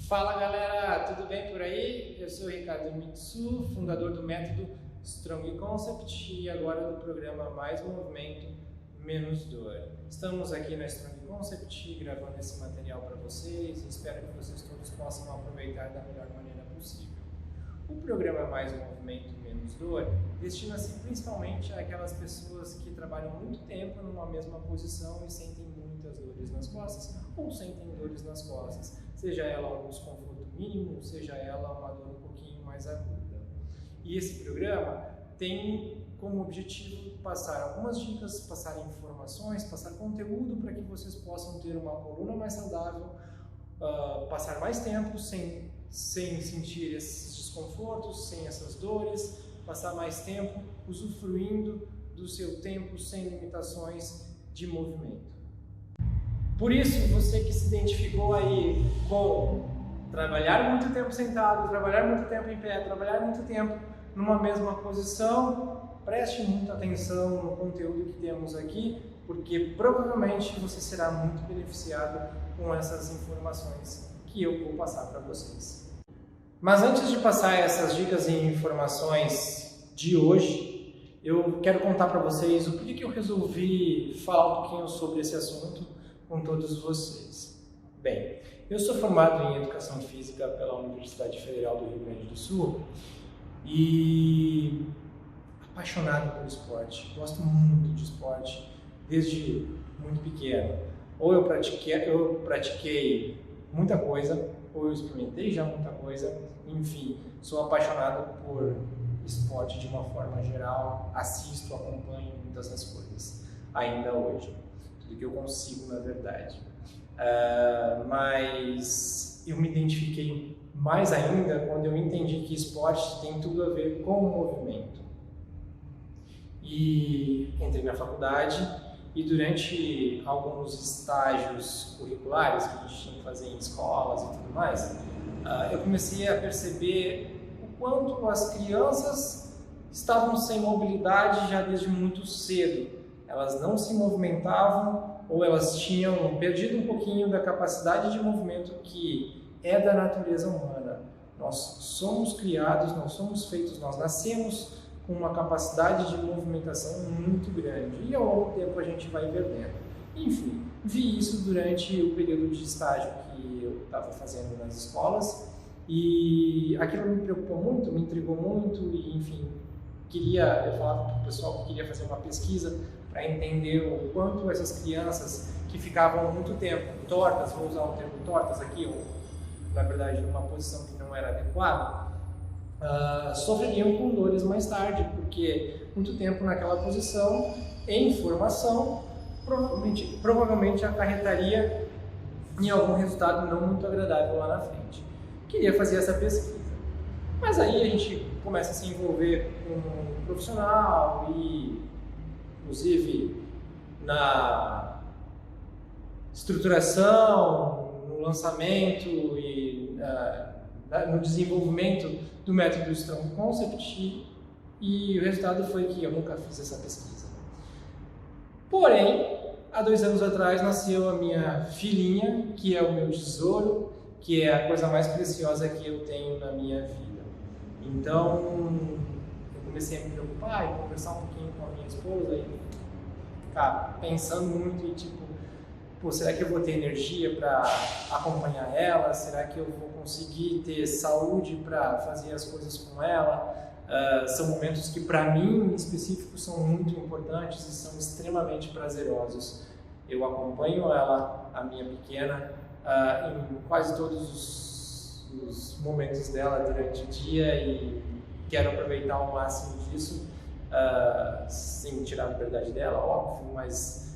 Fala galera, tudo bem por aí? Eu sou o Ricardo Mitsu, fundador do método Strong Concept e agora do programa Mais Movimento, Menos Dor. Estamos aqui na Strong Concept gravando esse material para vocês e espero que vocês todos possam aproveitar da melhor maneira possível. O programa Mais Movimento, Menos Dor destina-se principalmente àquelas pessoas que trabalham muito tempo numa mesma posição e sentem muitas dores nas costas ou sentem dores nas costas, seja ela um desconforto mínimo, seja ela uma dor um pouquinho mais aguda. E esse programa tem como objetivo passar algumas dicas, passar informações, passar conteúdo para que vocês possam ter uma coluna mais saudável, passar mais tempo sem sentir esses desconfortos, sem essas dores, passar mais tempo usufruindo do seu tempo sem limitações de movimento. Por isso, você que se identificou aí com trabalhar muito tempo sentado, trabalhar muito tempo em pé, trabalhar muito tempo numa mesma posição, preste muita atenção no conteúdo que temos aqui, porque provavelmente você será muito beneficiado com essas informações que eu vou passar para vocês. Mas antes de passar essas dicas e informações de hoje, eu quero contar para vocês o porquê que eu resolvi falar um pouquinho sobre esse assunto com todos vocês. Bem, eu sou formado em Educação Física pela Universidade Federal do Rio Grande do Sul e apaixonado pelo esporte. Gosto muito de esporte desde muito pequeno. Ou eu pratiquei muita coisa, ou eu experimentei já muita coisa, enfim, sou apaixonado por esporte de uma forma geral, assisto, acompanho muitas das coisas, ainda hoje, tudo que eu consigo na verdade. Mas eu me identifiquei mais ainda quando eu entendi que esporte tem tudo a ver com o movimento. E entrei na faculdade e durante alguns estágios curriculares que a gente tinha que fazer em escolas e tudo mais, eu comecei a perceber o quanto as crianças estavam sem mobilidade já desde muito cedo. Elas não se movimentavam ou elas tinham perdido um pouquinho da capacidade de movimento que é da natureza humana. Nós somos criados, nós somos feitos, nós nascemos com uma capacidade de movimentação muito grande e ao longo do tempo a gente vai perdendo. Enfim, vi isso durante o período de estágio que eu estava fazendo nas escolas e aquilo me preocupou muito, me intrigou muito e enfim, eu falava para o pessoal que queria fazer uma pesquisa para entender o quanto essas crianças que ficavam muito tempo tortas, vou usar o termo tortas aqui, ou na verdade numa posição que não era adequada, sofreriam com dores mais tarde, porque muito tempo naquela posição, em formação, provavelmente acarretaria em algum resultado não muito agradável lá na frente. Queria fazer essa pesquisa, mas aí a gente começa a se envolver com um profissional e, inclusive, na estruturação, no lançamento e no desenvolvimento do método Strong Concept e o resultado foi que eu nunca fiz essa pesquisa. Porém, há 2 anos atrás nasceu a minha filhinha, que é o meu tesouro, que é a coisa mais preciosa que eu tenho na minha vida. Então, eu comecei a me preocupar e conversar um pouquinho com a minha esposa e ficar pensando muito e tipo, será que eu vou ter energia para acompanhar ela? Será que eu vou conseguir ter saúde para fazer as coisas com ela? São momentos que para mim, em específico, são muito importantes e são extremamente prazerosos. Eu acompanho ela, a minha pequena, em quase todos os momentos dela durante o dia e quero aproveitar o máximo disso, sem tirar a liberdade dela, óbvio, mas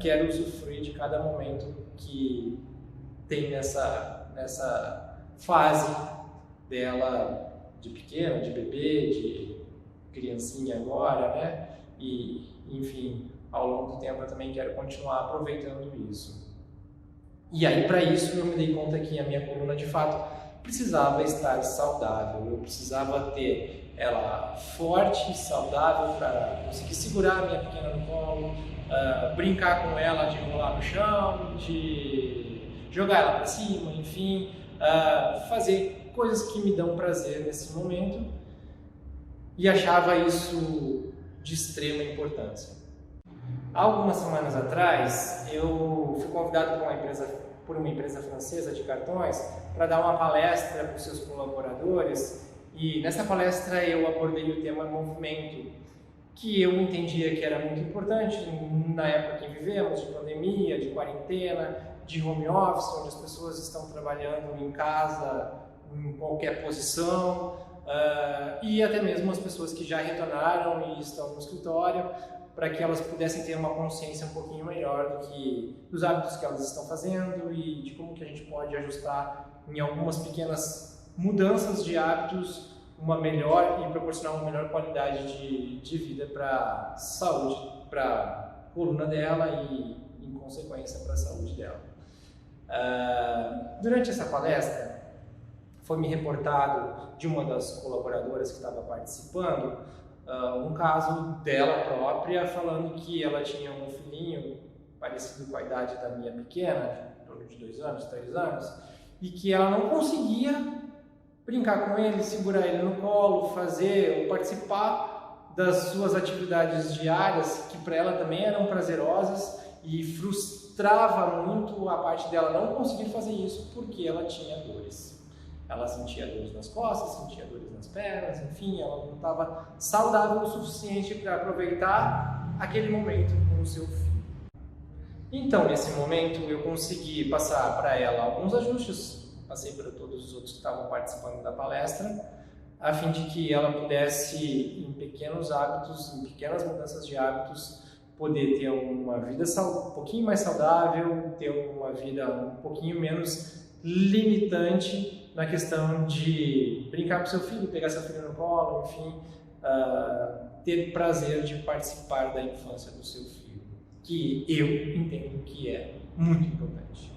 quero usufruir de cada momento que tem nessa fase dela de pequena, de bebê, de criancinha agora, né? E, enfim, ao longo do tempo eu também quero continuar aproveitando isso. E aí, para isso, eu me dei conta que a minha coluna, de fato, precisava estar saudável. Eu precisava ter ela forte, saudável, para conseguir segurar a minha pequena no colo, brincar com ela, de rolar no chão, de jogar ela para cima, enfim, fazer coisas que me dão prazer nesse momento, e achava isso de extrema importância. Há algumas semanas atrás, eu fui convidado por uma empresa francesa de cartões para dar uma palestra para os seus colaboradores, e nessa palestra eu abordei o tema movimento, que eu entendia que era muito importante na época que vivemos, de pandemia, de quarentena, de home office, onde as pessoas estão trabalhando em casa, em qualquer posição, e até mesmo as pessoas que já retornaram e estão no escritório, para que elas pudessem ter uma consciência um pouquinho melhor dos hábitos que elas estão fazendo e de como que a gente pode ajustar em algumas pequenas mudanças de hábitos e proporcionar uma melhor qualidade de vida para a saúde, para a coluna dela e, em consequência, para a saúde dela. Durante essa palestra, foi me reportado de uma das colaboradoras que estava participando um caso dela própria, falando que ela tinha um filhinho parecido com a idade da minha pequena, em torno de 2 anos, 3 anos, e que ela não conseguia brincar com ele, segurar ele no colo, fazer ou participar das suas atividades diárias, que para ela também eram prazerosas, e frustrava muito a parte dela não conseguir fazer isso porque ela tinha dores. Ela sentia dores nas costas, sentia dores nas pernas, enfim, ela não estava saudável o suficiente para aproveitar aquele momento com o seu filho. Então, nesse momento, eu consegui passar para ela alguns ajustes, passei para todos os outros que estavam participando da palestra, a fim de que ela pudesse, em pequenos hábitos, em pequenas mudanças de hábitos, poder ter uma vida um pouquinho mais saudável, ter uma vida um pouquinho menos limitante na questão de brincar com seu filho, pegar seu filho no colo, enfim, ter prazer de participar da infância do seu filho, que eu entendo que é muito importante.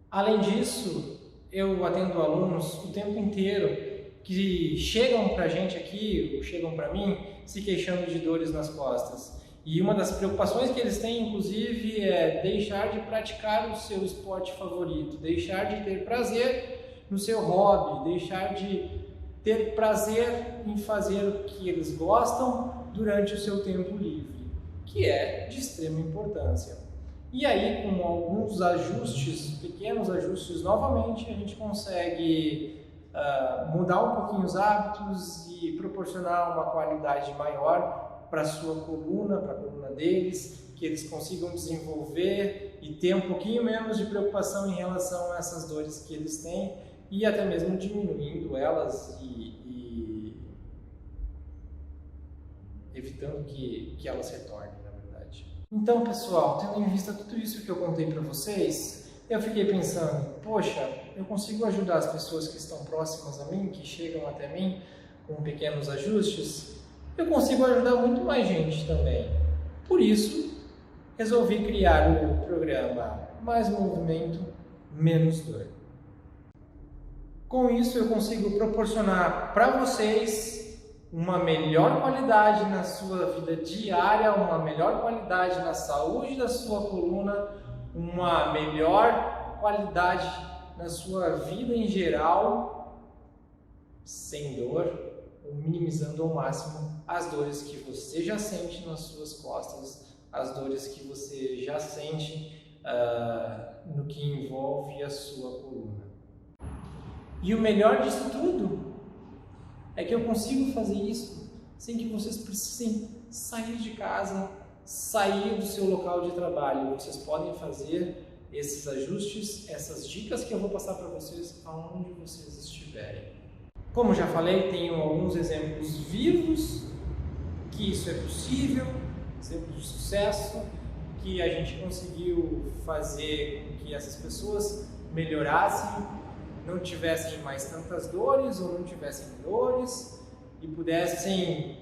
Além disso, eu atendo alunos o tempo inteiro que chegam pra gente aqui, ou chegam pra mim, se queixando de dores nas costas. E uma das preocupações que eles têm, inclusive, é deixar de praticar o seu esporte favorito, deixar de ter prazer no seu hobby, deixar de ter prazer em fazer o que eles gostam durante o seu tempo livre, que é de extrema importância. E aí, com alguns ajustes, pequenos ajustes, novamente, a gente consegue mudar um pouquinho os hábitos e proporcionar uma qualidade maior para a sua coluna, para a coluna deles, que eles consigam desenvolver e ter um pouquinho menos de preocupação em relação a essas dores que eles têm e até mesmo diminuindo elas e evitando que elas retornem, na verdade. Então, pessoal, tendo em vista tudo isso que eu contei para vocês, eu fiquei pensando, poxa, eu consigo ajudar as pessoas que estão próximas a mim, que chegam até mim com pequenos ajustes, eu consigo ajudar muito mais gente também. Por isso, resolvi criar o programa Mais Movimento, Menos Dor. Com isso, eu consigo proporcionar para vocês uma melhor qualidade na sua vida diária, uma melhor qualidade na saúde da sua coluna, uma melhor qualidade na sua vida em geral, sem dor, ou minimizando ao máximo as dores que você já sente nas suas costas, as dores que você já sente no que envolve a sua coluna. E o melhor disso tudo é que eu consigo fazer isso sem que vocês precisem sair de casa, sair do seu local de trabalho. Vocês podem fazer esses ajustes, essas dicas que eu vou passar para vocês aonde vocês estiverem. Como já falei, tenho alguns exemplos vivos que isso é possível, exemplos de sucesso, que a gente conseguiu fazer com que essas pessoas melhorassem, não tivessem mais tantas dores ou não tivessem dores e pudessem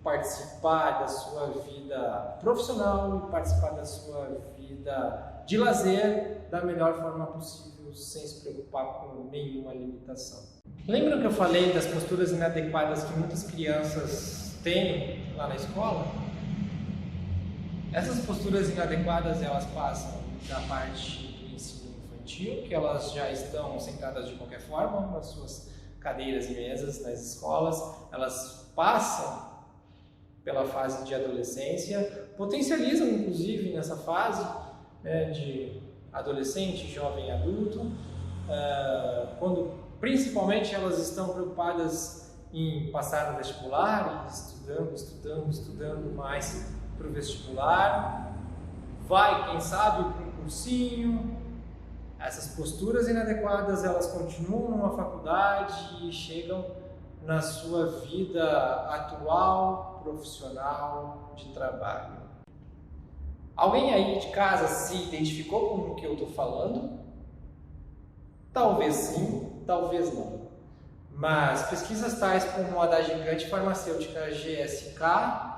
participar da sua vida profissional e participar da sua vida de lazer da melhor forma possível, sem se preocupar com nenhuma limitação. Lembram que eu falei das posturas inadequadas que muitas crianças têm lá na escola? Essas posturas inadequadas, elas passam da parte do ensino infantil, que elas já estão sentadas de qualquer forma nas suas cadeiras e mesas nas escolas, elas passam pela fase de adolescência, potencializam inclusive nessa fase, né, de adolescente, jovem, adulto, quando principalmente elas estão preocupadas em passar no vestibular, estudando mais para o vestibular, vai, quem sabe, para um cursinho. Essas posturas inadequadas, elas continuam numa faculdade e chegam na sua vida atual, profissional, de trabalho. Alguém aí de casa se identificou com o que eu estou falando? Talvez sim, talvez não. Mas pesquisas tais como a da gigante farmacêutica GSK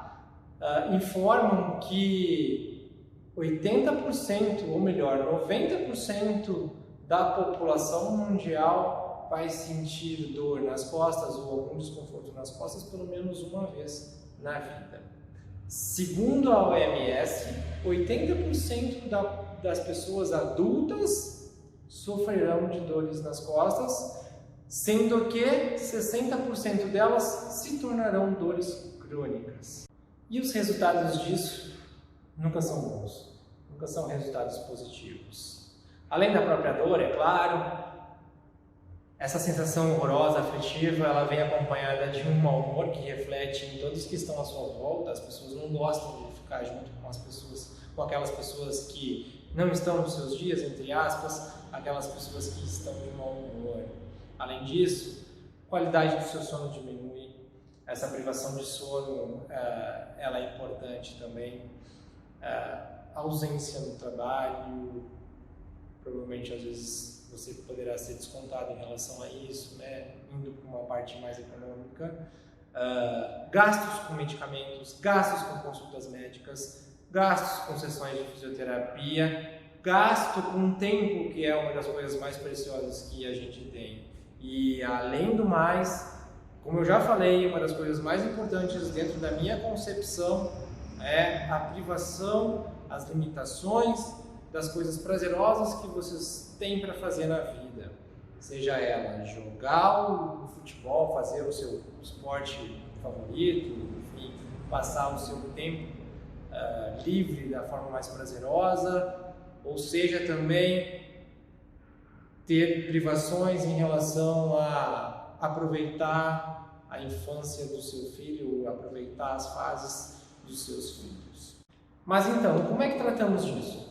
informam que 80%, ou melhor, 90% da população mundial vai sentir dor nas costas ou algum desconforto nas costas pelo menos uma vez na vida. Segundo a OMS, 80% das pessoas adultas sofrerão de dores nas costas, sendo que 60% delas se tornarão dores crônicas. E os resultados disso nunca são bons, nunca são resultados positivos. Além da própria dor, é claro, essa sensação horrorosa, afetiva, ela vem acompanhada de um mau humor que reflete em todos que estão à sua volta. As pessoas não gostam de ficar junto com aquelas pessoas que não estão nos seus dias, entre aspas, aquelas pessoas que estão de mau humor. Além disso, a qualidade do seu sono diminui. Essa privação de sono, ela é importante também. A ausência no trabalho, provavelmente às vezes você poderá ser descontado em relação a isso, né? Indo para uma parte mais econômica. Gastos com medicamentos, gastos com consultas médicas, gastos com sessões de fisioterapia, gasto com tempo, que é uma das coisas mais preciosas que a gente tem. E além do mais, como eu já falei, uma das coisas mais importantes dentro da minha concepção é a privação, as limitações das coisas prazerosas que vocês têm para fazer na vida. Seja ela jogar o futebol, fazer o seu esporte favorito, enfim, passar o seu tempo livre da forma mais prazerosa, ou seja também ter privações em relação a aproveitar a infância do seu filho, aproveitar as fases dos seus filhos. Mas então, como é que tratamos disso?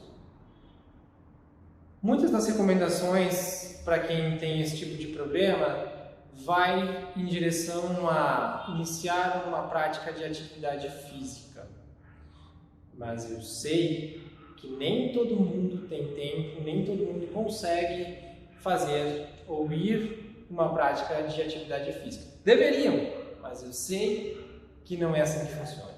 Muitas das recomendações para quem tem esse tipo de problema vai em direção a iniciar uma prática de atividade física. Mas eu sei que nem todo mundo tem tempo, nem todo mundo consegue fazer ou ir uma prática de atividade física. Deveriam, mas eu sei que não é assim que funciona.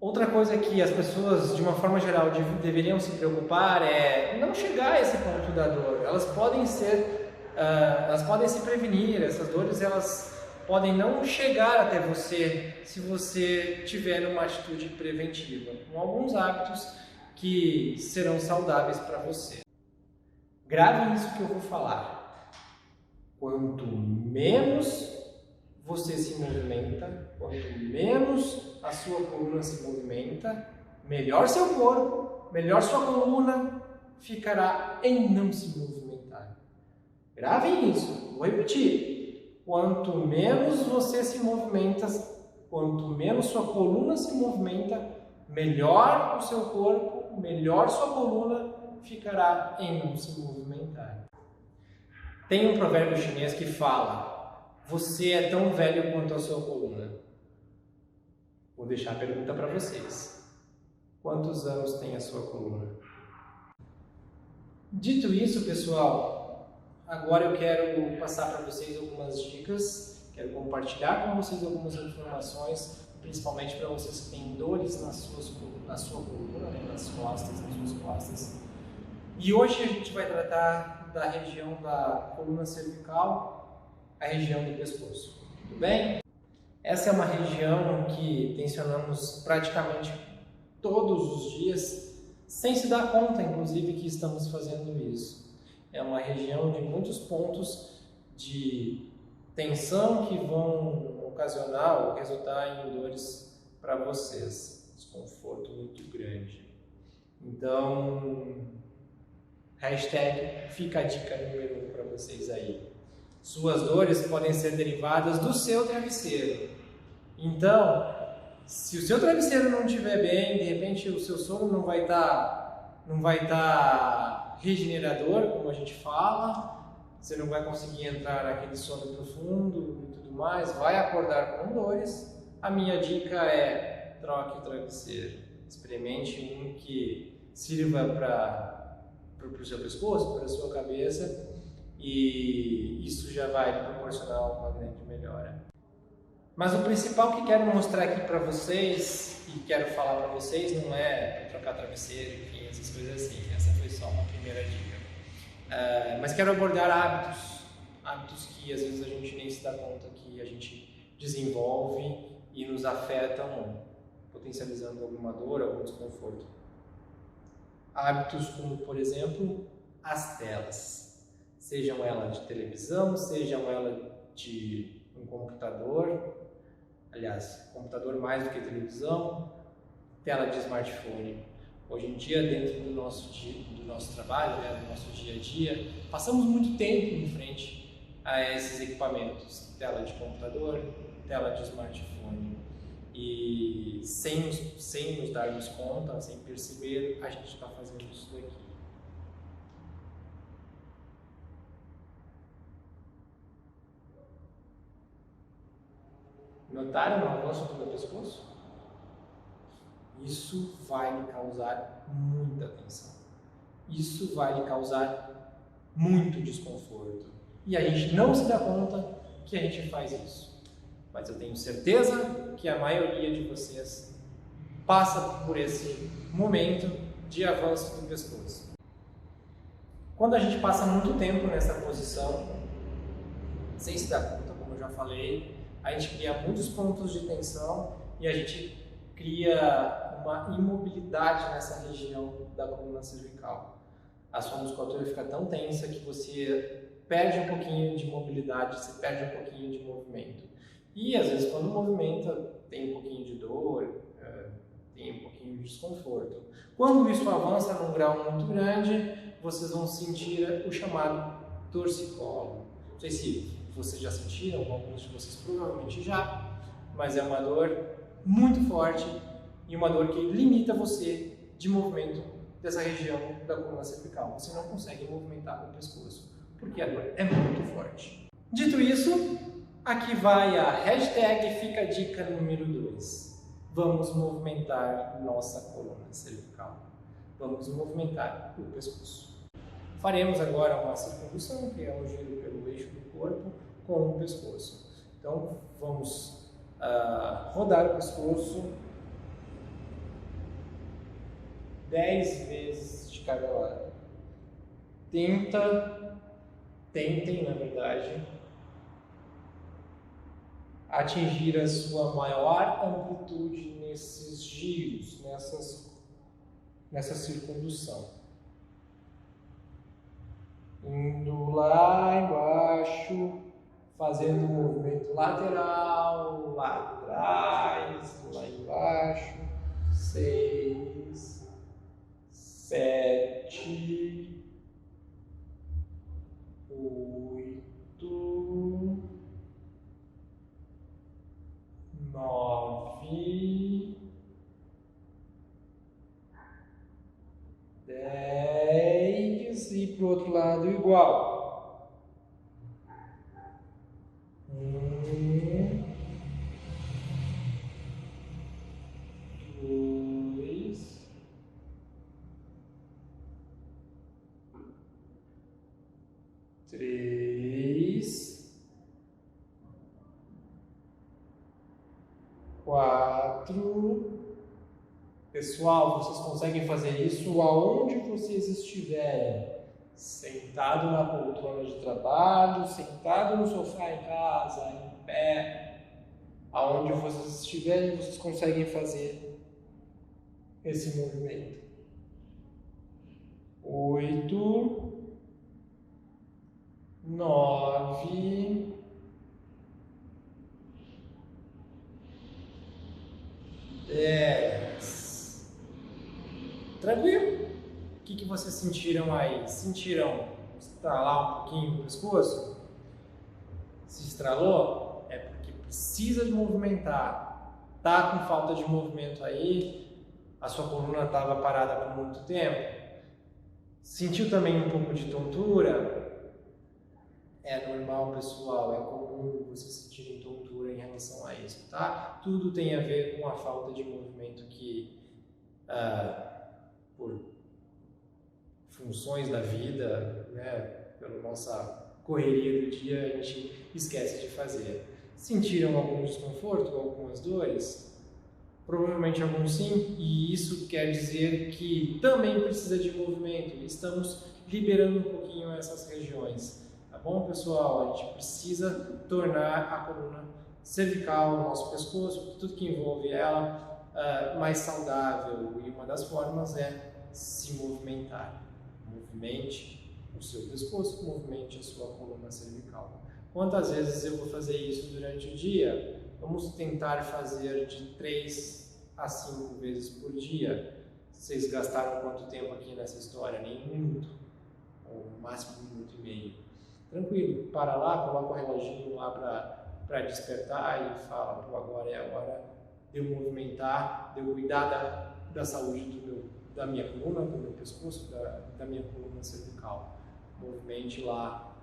Outra coisa que as pessoas, de uma forma geral, deveriam se preocupar é não chegar a esse ponto da dor. Elas podem se prevenir, essas dores elas podem não chegar até você se você tiver uma atitude preventiva, com alguns hábitos que serão saudáveis para você. Grave isso que eu vou falar. Quanto menos você se movimenta, quanto menos a sua coluna se movimenta, melhor seu corpo, melhor sua coluna ficará em não se movimentar. Gravem isso, vou repetir. Quanto menos você se movimenta, quanto menos sua coluna se movimenta, melhor o seu corpo, melhor sua coluna ficará em não se movimentar. Tem um provérbio chinês que fala: você é tão velho quanto a sua coluna. Vou deixar a pergunta para vocês. Quantos anos tem a sua coluna? Dito isso, pessoal, agora eu quero passar para vocês algumas dicas, quero compartilhar com vocês algumas informações, principalmente para vocês que têm dores na sua coluna, né, nas suas costas. E hoje a gente vai tratar da região da coluna cervical, a região do pescoço. Tudo bem? Essa é uma região que tensionamos praticamente todos os dias, sem se dar conta, inclusive, que estamos fazendo isso. É uma região de muitos pontos de tensão que vão ocasionar ou resultar em dores para vocês, desconforto muito grande. Então, hashtag fica a dica número 1 para vocês aí. Suas dores podem ser derivadas do seu travesseiro. Então, se o seu travesseiro não estiver bem, de repente o seu sono não vai estar regenerador, como a gente fala, você não vai conseguir entrar naquele sono profundo e tudo mais, vai acordar com dores. A minha dica é: troque o travesseiro. Experimente um que sirva para o seu pescoço, para a sua cabeça, e isso já vai proporcionar uma grande melhora. Mas o principal que quero mostrar aqui para vocês, e quero falar para vocês, não é trocar travesseiro, enfim, essas coisas assim. Essa foi só uma primeira dica. Mas quero abordar hábitos que às vezes a gente nem se dá conta que a gente desenvolve e nos afetam, potencializando alguma dor, algum desconforto. Hábitos como, por exemplo, as telas. Sejam elas de televisão, sejam elas de um computador, aliás, computador mais do que televisão, tela de smartphone. Hoje em dia, dentro do nosso trabalho, do nosso dia a dia, passamos muito tempo em frente a esses equipamentos, tela de computador, tela de smartphone. E sem nos darmos conta, sem perceber, a gente está fazendo isso daqui. Notaram o avanço do meu pescoço? Isso vai lhe causar muita tensão. Isso vai lhe causar muito desconforto. E a gente não se dá conta que a gente faz isso. Mas eu tenho certeza que a maioria de vocês passa por esse momento de avanço do pescoço. Quando a gente passa muito tempo nessa posição, sem se dar conta, como eu já falei, a gente cria muitos pontos de tensão e a gente cria uma imobilidade nessa região da coluna cervical. A sua musculatura fica tão tensa que você perde um pouquinho de mobilidade, você perde um pouquinho de movimento. E às vezes quando movimenta tem um pouquinho de dor, tem um pouquinho de desconforto. Quando isso avança num grau muito grande, vocês vão sentir o chamado torcicolo. Não sei se vocês já sentiram, alguns de vocês provavelmente já, mas é uma dor muito forte e uma dor que limita você de movimento dessa região da coluna cervical. Você não consegue movimentar o pescoço, porque a dor é muito forte. Dito isso, aqui vai a hashtag fica a dica número 2. Vamos movimentar nossa coluna cervical. Vamos movimentar o pescoço. Faremos agora uma circunvolução, que é um giro pelo eixo do corpo com o pescoço. Então, vamos rodar o pescoço 10 vezes de cada lado. Tentem, na verdade, atingir a sua maior amplitude nesses giros, nessa circunvolução. Indo lá embaixo, fazendo um movimento lateral, lá atrás, lá embaixo. 6, 7, 8, 9, 10 e para o outro lado igual. 1, 2, 3, 4. Pessoal, vocês conseguem fazer isso aonde vocês estiverem. Sentado na poltrona de trabalho, sentado no sofá em casa, em pé. Aonde vocês estiverem, vocês conseguem fazer esse movimento. 8, 9, 10. Tranquilo? O que vocês sentiram aí? Sentiram estralar um pouquinho o pescoço? Se estralou? É porque precisa de movimentar. Tá com falta de movimento aí? A sua coluna estava parada por muito tempo? Sentiu também um pouco de tontura? É normal, pessoal, é comum vocês sentirem tontura em relação a isso, tá? Tudo tem a ver com a falta de movimento que, por funções da vida, né, pela nossa correria do dia, a gente esquece de fazer. Sentiram algum desconforto, algumas dores? Provavelmente alguns sim, e isso quer dizer que também precisa de movimento. Estamos liberando um pouquinho essas regiões. Tá bom, pessoal? A gente precisa tornar a coluna cervical, o nosso pescoço, tudo que envolve ela, mais saudável. E uma das formas é se movimentar. Movimente o seu pescoço, movimente a sua coluna cervical. Quantas vezes eu vou fazer isso durante o dia? Vamos tentar fazer de 3 a 5 vezes por dia. Vocês gastaram quanto tempo aqui nessa história? Nem 1 minuto, ou no máximo 1 minuto e meio. Tranquilo, para lá, coloca o reloginho lá para despertar e fala, pô, agora é a hora de eu movimentar, de eu cuidar da saúde da minha coluna, do meu pescoço, da minha coluna cervical. Movimente lá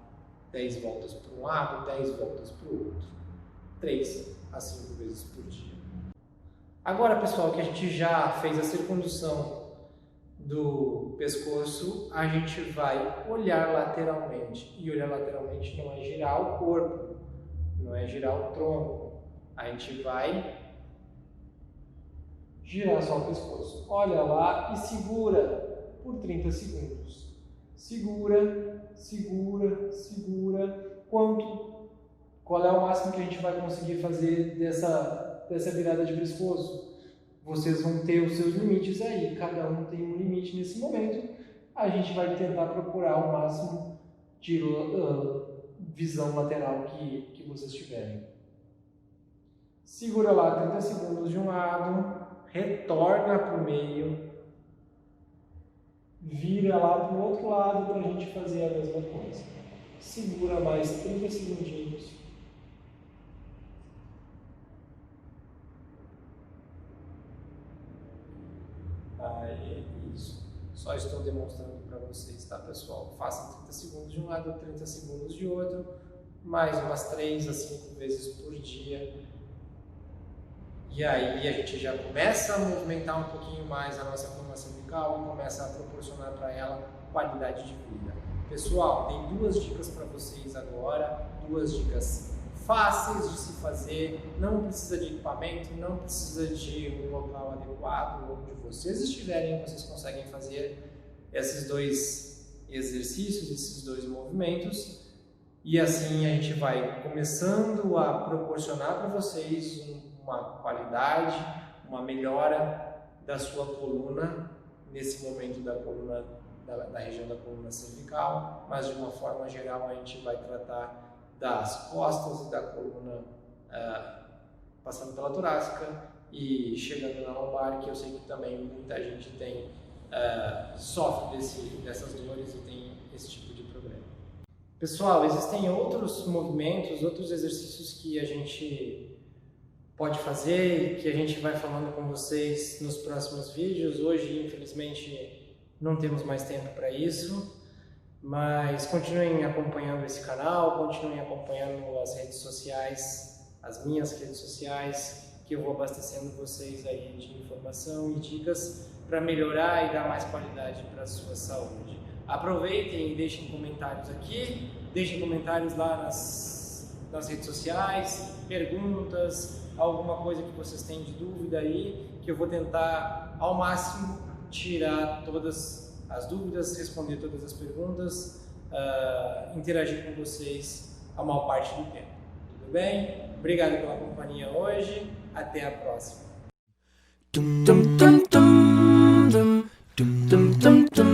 10 voltas para um lado, 10 voltas para o outro. 3 a 5 vezes por dia. Agora, pessoal, que a gente já fez a circundução do pescoço, a gente vai olhar lateralmente. E olhar lateralmente não é girar o corpo, não é girar o tronco. A gente vai girar só o pescoço. Olha lá e segura por 30 segundos. Segura, segura, segura. Qual é o máximo que a gente vai conseguir fazer dessa virada de pescoço? Vocês vão ter os seus limites aí, cada um tem um limite nesse momento. A gente vai tentar procurar o máximo de visão lateral que vocês tiverem. Segura lá 30 segundos de um lado, retorna para o meio, vira lá para o outro lado para a gente fazer a mesma coisa. Segura mais 30 segundinhos. Isso. Só estou demonstrando para vocês, tá, pessoal? Façam 30 segundos de um lado, 30 segundos de outro, mais umas 3 a 5 vezes por dia. E aí a gente já começa a movimentar um pouquinho mais a nossa coluna cervical e começa a proporcionar para ela qualidade de vida. Pessoal, tem 2 dicas para vocês agora, 2 dicas fáceis de se fazer, não precisa de equipamento, não precisa de um local adequado, onde vocês estiverem, vocês conseguem fazer esses 2 exercícios, esses 2 movimentos, e assim a gente vai começando a proporcionar para vocês uma qualidade, uma melhora da sua coluna, nesse momento da coluna, da região da coluna cervical, mas de uma forma geral a gente vai tratar das costas e da coluna, passando pela torácica e chegando na lombar, que eu sei que também muita gente tem, sofre dessas dores e tem esse tipo de problema. Pessoal, existem outros movimentos, outros exercícios que a gente pode fazer, que a gente vai falando com vocês nos próximos vídeos. Hoje, infelizmente, não temos mais tempo para isso. Mas continuem acompanhando esse canal, continuem acompanhando as redes sociais, as minhas redes sociais, que eu vou abastecendo vocês aí de informação e dicas para melhorar e dar mais qualidade para a sua saúde. Aproveitem e deixem comentários aqui, deixem comentários lá nas redes sociais, perguntas, alguma coisa que vocês têm de dúvida aí, que eu vou tentar ao máximo tirar todas as dúvidas, responder todas as perguntas, interagir com vocês a maior parte do tempo. Tudo bem? Obrigado pela companhia hoje. Até a próxima. tum, tum.